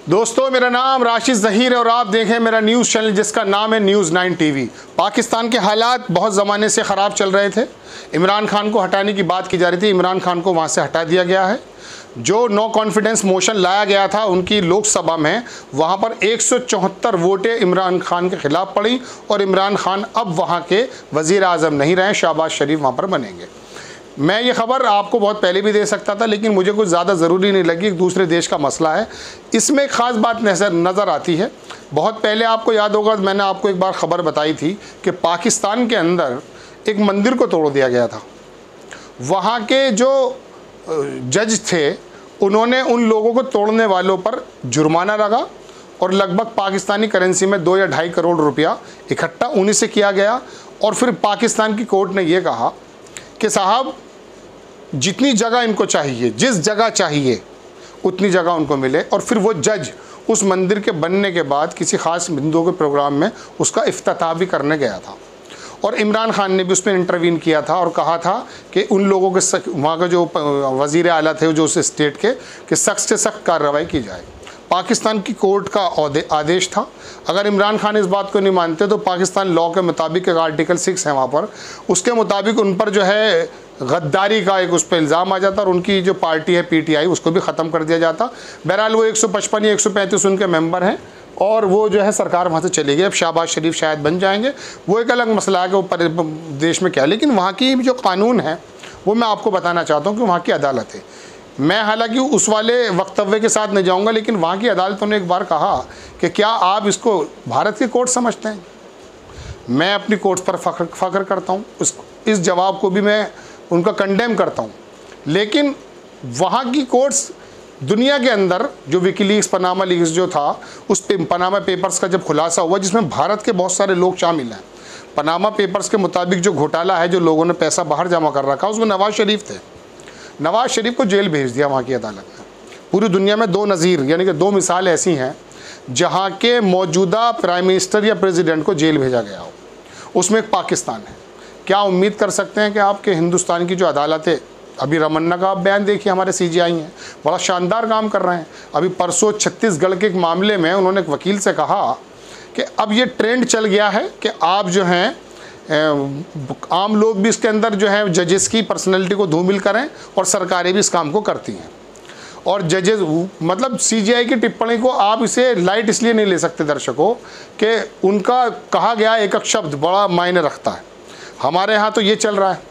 दोस्तों, मेरा नाम राशिद ज़हीर है और आप देखें मेरा न्यूज़ चैनल जिसका नाम है न्यूज़ 9 टीवी। पाकिस्तान के हालात बहुत ज़माने से ख़राब चल रहे थे। इमरान खान को हटाने की बात की जा रही थी, इमरान खान को वहाँ से हटा दिया गया है। जो नो कॉन्फिडेंस मोशन लाया गया था उनकी लोकसभा में, वहाँ पर 174 वोटें इमरान खान के ख़िलाफ़ पड़ी और इमरान खान अब वहाँ के वज़ीर आज़म नहीं रहे, शहबाज शरीफ वहाँ पर बनेंगे। मैं ये ख़बर आपको बहुत पहले भी दे सकता था, लेकिन मुझे कुछ ज़्यादा ज़रूरी नहीं लगी। एक दूसरे देश का मसला है, इसमें एक ख़ास बात नज़र आती है। बहुत पहले आपको याद होगा, मैंने आपको एक बार ख़बर बताई थी कि पाकिस्तान के अंदर एक मंदिर को तोड़ दिया गया था। वहाँ के जो जज थे उन्होंने उन लोगों को तोड़ने वालों पर जुर्माना लगा और लगभग पाकिस्तानी करेंसी में 2 या 2.5 करोड़ रुपया इकट्ठा उन्हीं से किया गया। और फिर पाकिस्तान की कोर्ट ने यह कहा कि साहब, जितनी जगह इनको चाहिए, जिस जगह चाहिए उतनी जगह उनको मिले। और फिर वो जज उस मंदिर के बनने के बाद किसी ख़ास हिंदुओं के प्रोग्राम में उसका इफ्तिताह भी करने गया था और इमरान खान ने भी उसमें इंटरवीन किया था और कहा था कि उन लोगों के वहाँ के जो वज़ीर आला थे जो उस स्टेट के, कि सख्त से सख्त कार्रवाई की जाए। पाकिस्तान की कोर्ट का आदेश था। अगर इमरान खान इस बात को नहीं मानते तो पाकिस्तान लॉ के मुताबिक एक आर्टिकल 6 है वहाँ पर, उसके मुताबिक उन पर जो है गद्दारी का एक उस पर इल्ज़ाम आ जाता और उनकी जो पार्टी है PTI उसको भी ख़त्म कर दिया जाता। बहरहाल वो 155 या 135 उनके मेंबर हैं और वो जो है सरकार वहाँ से चली गई। अब शहबाज शरीफ शायद बन जाएंगे, वो एक अलग मसला है कि वो देश में क्या है। लेकिन वहाँ की जो कानून है वो मैं आपको बताना चाहता हूँ कि वहाँ की अदालत है। मैं हालांकि उस वाले वक्तव्य के साथ नहीं जाऊंगा, लेकिन वहाँ की अदालतों ने एक बार कहा कि क्या आप इसको भारत की कोर्ट समझते हैं? मैं अपनी कोर्ट पर फ़ख्र करता हूँ, इस जवाब को भी मैं उनका कंडेम करता हूँ। लेकिन वहाँ की कोर्ट्स दुनिया के अंदर जो विकीलीक्स, पनामा लीक्स जो था, उस पनामा पेपर्स का जब खुलासा हुआ जिसमें भारत के बहुत सारे लोग शामिल हैं। पनामा पेपर्स के मुताबिक जो घोटाला है, जो लोगों ने पैसा बाहर जमा कर रखा, उसमें नवाज़ शरीफ थे। नवाज़ शरीफ को जेल भेज दिया वहाँ की अदालत ने। पूरी दुनिया में 2 नज़ीर यानी कि 2 मिसाल ऐसी हैं जहाँ के मौजूदा प्राइम मिनिस्टर या प्रेसिडेंट को जेल भेजा गया हो, उसमें एक पाकिस्तान है। क्या उम्मीद कर सकते हैं कि आपके हिंदुस्तान की जो अदालतें, अभी रमन्ना का आप बयान देखिए, हमारे CGI हैं, बड़ा शानदार काम कर रहे हैं। अभी परसों छत्तीसगढ़ के एक मामले में उन्होंने एक वकील से कहा कि अब ये ट्रेंड चल गया है कि आप जो हैं आम लोग भी इसके अंदर जो है जजेस की पर्सनैलिटी को धूमिल करें और सरकारें भी इस काम को करती हैं। और जजेस मतलब CGI की टिप्पणी को आप इसे लाइट इसलिए नहीं ले सकते दर्शकों कि उनका कहा गया एक एक शब्द बड़ा मायने रखता है। हमारे यहाँ तो ये चल रहा है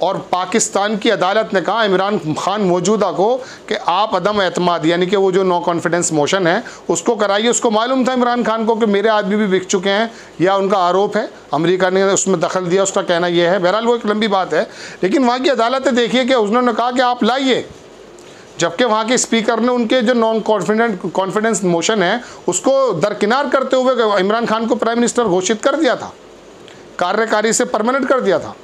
और पाकिस्तान की अदालत ने कहा इमरान खान मौजूदा को कि आप अदम एतमाद यानी कि वो जो नो कॉन्फिडेंस मोशन है उसको कराइए। उसको मालूम था इमरान खान को कि मेरे आदमी भी बिक चुके हैं, या उनका आरोप है, अमेरिका ने उसमें दखल दिया, उसका कहना यह है। बहरहाल वो एक लंबी बात है, लेकिन वहाँ की अदालतें देखिए कि उन्होंने कहा कि आप लाइए, जबकि वहाँ के स्पीकर ने उनके जो नॉन कॉन्फिडेंस मोशन है उसको दरकिनार करते हुए इमरान खान को प्राइम मिनिस्टर घोषित कर दिया था, कार्यकारी से परमानेंट कर दिया था।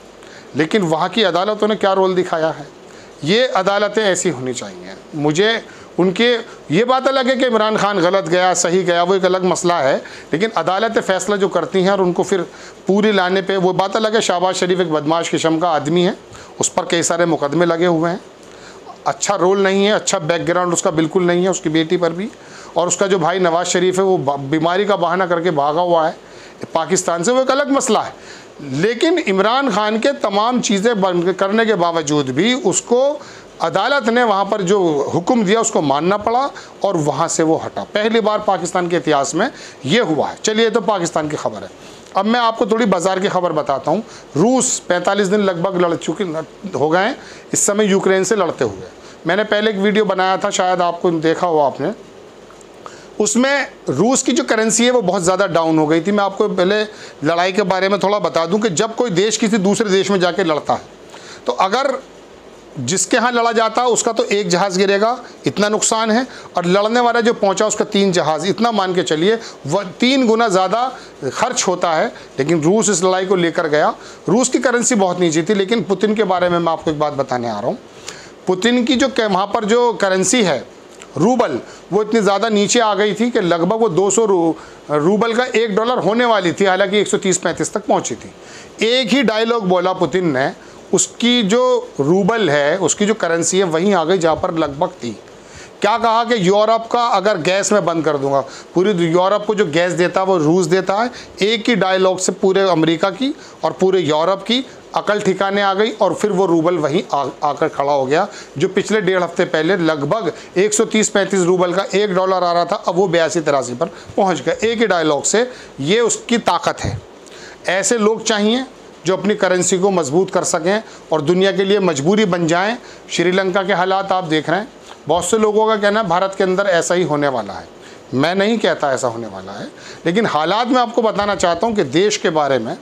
लेकिन वहाँ की अदालतों ने क्या रोल दिखाया है? ये अदालतें ऐसी होनी चाहिए। मुझे उनके ये बात अलग है कि इमरान खान गलत गया सही गया, वो एक अलग मसला है, लेकिन अदालतें फ़ैसला जो करती हैं और उनको फिर पूरी लाने पे वो बात अलग है। शहबाज शरीफ एक बदमाश किस्म का आदमी है, उस पर कई सारे मुकदमे लगे हुए हैं, अच्छा रोल नहीं है, अच्छा बैकग्राउंड उसका बिल्कुल नहीं है, उसकी बेटी पर भी। और उसका जो भाई नवाज़ शरीफ है वो बीमारी का बहाना करके भागा हुआ है पाकिस्तान से, वो एक अलग मसला है। लेकिन इमरान खान के तमाम चीज़ें बंद करने के बावजूद भी उसको अदालत ने वहाँ पर जो हुक्म दिया उसको मानना पड़ा और वहाँ से वो हटा। पहली बार पाकिस्तान के इतिहास में ये हुआ है। चलिए, तो पाकिस्तान की खबर है। अब मैं आपको थोड़ी बाज़ार की खबर बताता हूँ। रूस 45 दिन लगभग हो गए हैं इस समय यूक्रेन से लड़ते हुए। मैंने पहले एक वीडियो बनाया था, शायद आपको देखा हो आपने, उसमें रूस की जो करेंसी है वो बहुत ज़्यादा डाउन हो गई थी। मैं आपको पहले लड़ाई के बारे में थोड़ा बता दूं कि जब कोई देश किसी दूसरे देश में जाके लड़ता है तो अगर जिसके यहाँ लड़ा जाता है उसका तो 1 जहाज़ गिरेगा, इतना नुकसान है, और लड़ने वाला जो पहुँचा उसका 3 जहाज़, इतना मान के चलिए वह 3 गुना ज़्यादा खर्च होता है। लेकिन रूस इस लड़ाई को लेकर गया। रूस की करेंसी बहुत नीचे थी, लेकिन पुतिन के बारे में मैं आपको एक बात बताने आ रहा हूँ। पुतिन की जो वहाँ पर जो करेंसी है रूबल, वो इतनी ज़्यादा नीचे आ गई थी कि लगभग वो 200 रूबल का $1 होने वाली थी, हालांकि 130-135 तक पहुंची थी। एक ही डायलॉग बोला पुतिन ने, उसकी जो रूबल है, उसकी जो करेंसी है वहीं आ गई जहाँ पर लगभग थी। क्या कहा कि यूरोप का अगर गैस मैं बंद कर दूंगा, पूरी यूरोप को जो गैस देता है वो रूस देता है। एक ही डायलॉग से पूरे अमेरिका की और पूरे यूरोप की अकल ठिकाने आ गई और फिर वो रूबल वहीं आकर खड़ा हो गया, जो पिछले 1.5 हफ्ते पहले लगभग 130-135 रूबल का $1 आ रहा था, अब वो 82-83 पर पहुंच गया। एक ही डायलॉग से, ये उसकी ताकत है। ऐसे लोग चाहिए जो अपनी करेंसी को मजबूत कर सकें और दुनिया के लिए मजबूरी बन जाएं। श्रीलंका के हालात आप देख रहे हैं, बहुत से लोगों का कहना है भारत के अंदर ऐसा ही होने वाला है। मैं नहीं कहता ऐसा होने वाला है, लेकिन हालात मैं आपको बताना चाहता हूं कि देश के बारे में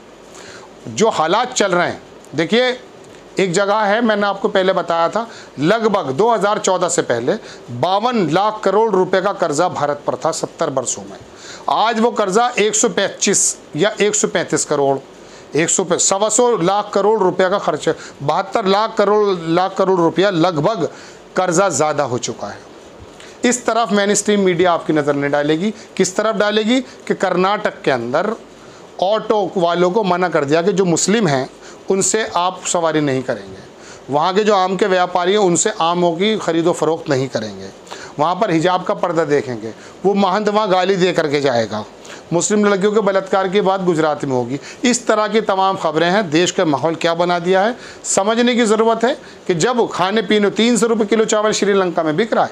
जो हालात चल रहे हैं। देखिए, एक जगह है, मैंने आपको पहले बताया था, लगभग 2014 से पहले 52 लाख करोड़ रुपए का कर्जा भारत पर था 70 वर्षों में। आज वो कर्जा 125 या 135 करोड़, 100 लाख करोड़ रुपए का खर्च, 72 लाख करोड़ रुपया लगभग कर्जा ज़्यादा हो चुका है। इस तरफ मेन स्ट्रीम मीडिया आपकी नज़र नहीं डालेगी। किस तरफ डालेगी कि कर्नाटक के अंदर ऑटो वालों को मना कर दिया कि जो मुस्लिम हैं उनसे आप सवारी नहीं करेंगे, वहाँ के जो आम के व्यापारी हैं उनसे आमों की ख़रीदो फरोख्त नहीं करेंगे, वहाँ पर हिजाब का पर्दा देखेंगे, वो महंत वहाँ गाली दे करके जाएगा, मुस्लिम लड़कियों के बलात्कार की बात गुजरात में होगी। इस तरह की तमाम खबरें हैं। देश का माहौल क्या बना दिया है, समझने की ज़रूरत है कि जब खाने पीने 300 रुपये किलो चावल श्रीलंका में बिक रहा है,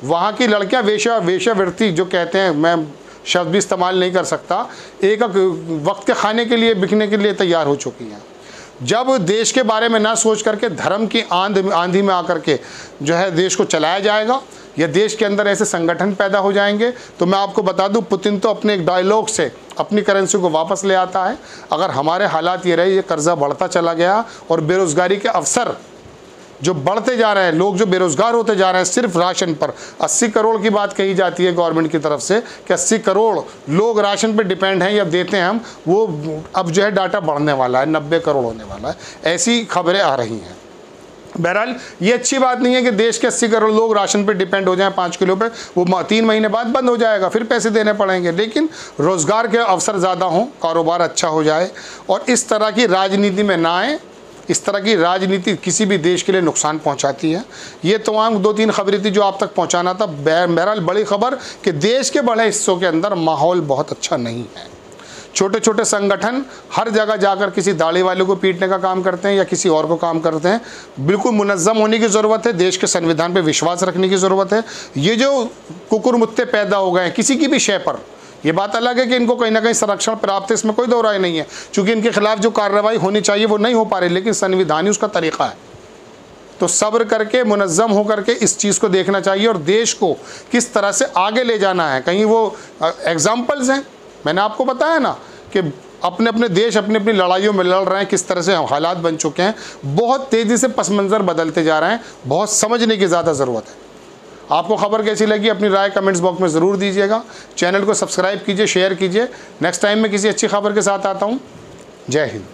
वहाँ की लड़कियाँ वेश्यावृत्ति जो कहते हैं, मैं शब्द भी इस्तेमाल नहीं कर सकता, एक वक्त के खाने के लिए बिकने के लिए तैयार हो चुकी हैं। जब देश के बारे में ना सोच करके धर्म की आंधी में आकर के जो है देश को चलाया जाएगा, या देश के अंदर ऐसे संगठन पैदा हो जाएंगे, तो मैं आपको बता दूं, पुतिन तो अपने एक डायलॉग से अपनी करेंसी को वापस ले आता है। अगर हमारे हालात ये रहे, ये कर्जा बढ़ता चला गया और बेरोज़गारी के अवसर जो बढ़ते जा रहे हैं, लोग जो बेरोज़गार होते जा रहे हैं सिर्फ राशन पर, 80 करोड़ की बात कही जाती है गवर्नमेंट की तरफ से कि 80 करोड़ लोग राशन पर डिपेंड हैं या देते हैं हम, वो अब जो है डाटा बढ़ने वाला है, 90 करोड़ होने वाला है, ऐसी खबरें आ रही हैं। बहरहाल ये अच्छी बात नहीं है कि देश के 80 करोड़ लोग राशन पे डिपेंड हो जाएं 5 किलो पे, वो 3 महीने बाद बंद हो जाएगा, फिर पैसे देने पड़ेंगे। लेकिन रोज़गार के अवसर ज़्यादा हों, कारोबार अच्छा हो जाए और इस तरह की राजनीति में ना आए। इस तरह की राजनीति किसी भी देश के लिए नुकसान पहुंचाती है। ये तमाम 2-3 खबरें थी जो आप तक पहुंचाना था। बहरहाल बड़ी खबर कि देश के बड़े हिस्सों के अंदर माहौल बहुत अच्छा नहीं है। छोटे छोटे संगठन हर जगह जाकर किसी दाढ़ी वाले को पीटने का काम करते हैं या किसी और को काम करते हैं। बिल्कुल मुनज़्ज़म होने की ज़रूरत है, देश के संविधान पे विश्वास रखने की ज़रूरत है। ये जो कुकुरमुत्ते पैदा हो गए हैं किसी की भी शय पर, ये बात अलग है कि इनको कहीं ना कहीं संरक्षण प्राप्त है, इसमें कोई दो राय नहीं है, चूँकि इनके खिलाफ जो कार्रवाई होनी चाहिए वो नहीं हो पा रही, लेकिन संविधान ही उसका तरीक़ा है। तो सब्र करके मुनज़्ज़म होकर के इस चीज़ को देखना चाहिए और देश को किस तरह से आगे ले जाना है। कहीं वो एग्ज़ाम्पल्स हैं, मैंने आपको बताया ना कि अपने अपने देश अपनी अपनी लड़ाइयों में लड़ रहे हैं, किस तरह से हालात बन चुके हैं, बहुत तेज़ी से पस मंज़र बदलते जा रहे हैं, बहुत समझने की ज़्यादा ज़रूरत है। आपको खबर कैसी लगी अपनी राय कमेंट्स बॉक्स में ज़रूर दीजिएगा। चैनल को सब्सक्राइब कीजिए, शेयर कीजिए। नेक्स्ट टाइम मैं किसी अच्छी खबर के साथ आता हूँ। जय हिंद।